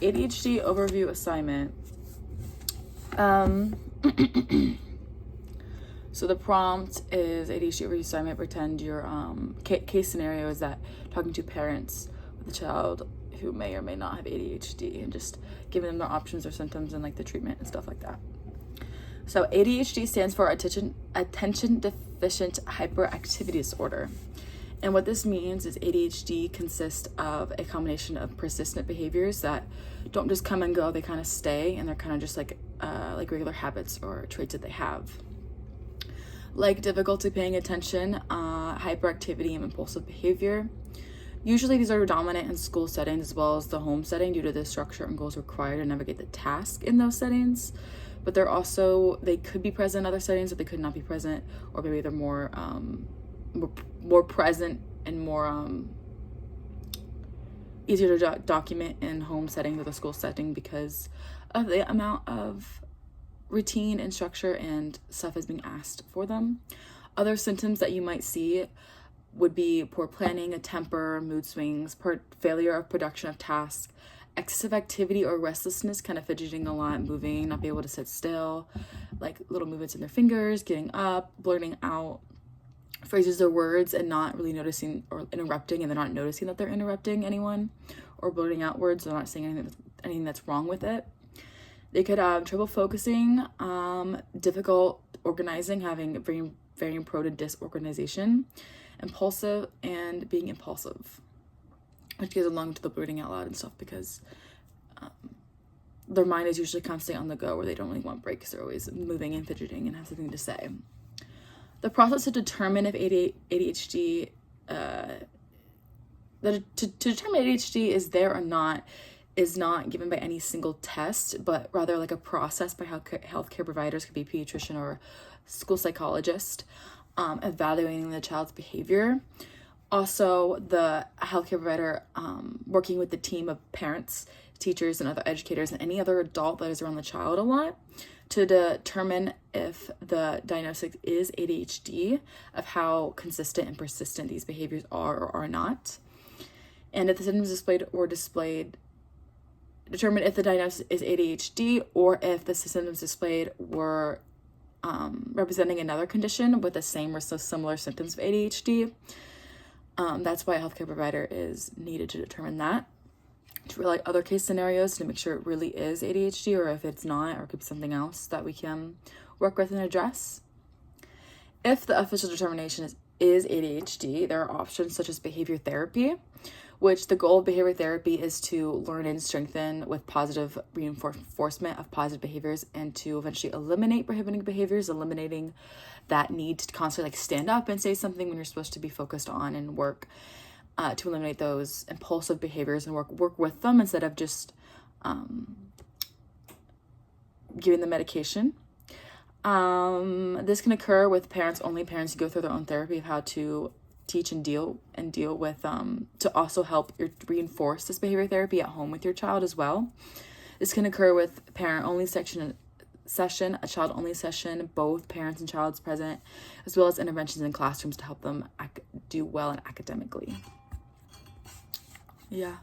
ADHD overview assignment. So the prompt is ADHD overview assignment. Pretend your case scenario is that talking to parents with a child who may or may not have ADHD, and just giving them their options or symptoms and like the treatment and stuff like that. So ADHD stands for attention deficient hyperactivity disorder. And what this means is ADHD consists of a combination of persistent behaviors that don't just come and go, they kind of stay, and they're kind of just like regular habits or traits that they have. Like difficulty paying attention, hyperactivity, and impulsive behavior. Usually these are dominant in school settings as well as the home setting due to the structure and goals required to navigate the task in those settings. But they could be present in other settings, or they could not be present, or maybe they're more present and more easier to document in home settings or the school setting because of the amount of routine and structure and stuff is being asked for them. Other symptoms that you might see would be poor planning, a temper, mood swings, failure of production of tasks, excessive activity or restlessness, kind of fidgeting a lot, moving, not be able to sit still, like little movements in their fingers, getting up, blurting out phrases or words and not really noticing, or interrupting and they're not noticing that they're interrupting anyone, or blurting out words, they're not saying anything that's wrong with it. They could have trouble focusing, difficult organizing, having very prone to disorganization, impulsive, and being impulsive, which goes along to the blurting out loud and stuff because their mind is usually constantly on the go, where they don't really want breaks. They're always moving and fidgeting and have something to say. The process to determine if ADHD, to determine ADHD is there or not, is not given by any single test, but rather like a process by healthcare providers, could be a pediatrician or school psychologist, evaluating the child's behavior. Also, the healthcare provider working with the team of parents, teachers, and other educators, and any other adult that is around the child a lot to determine if the diagnostic is ADHD, of how consistent and persistent these behaviors are or are not. And if the symptoms determine if the diagnosis is ADHD or if the symptoms displayed were representing another condition with the same or so similar symptoms of ADHD. That's why a healthcare provider is needed to determine that. To rely other case scenarios to make sure it really is ADHD, or if it's not, or it could be something else that we can work with and address. If the official determination is ADHD, there are options such as behavior therapy, which the goal of behavior therapy is to learn and strengthen with positive reinforcement of positive behaviors, and to eventually eliminate prohibiting behaviors, eliminating that need to constantly stand up and say something when you're supposed to be focused on and work to eliminate those impulsive behaviors and work with them instead of just giving them medication. This can occur with parents only. Parents go through their own therapy of how to teach and deal with to also help reinforce this behavior therapy at home with your child as well. This can occur with parent only session, a child only session, both parents and child's present, as well as interventions in classrooms to help them do well and academically. Yeah.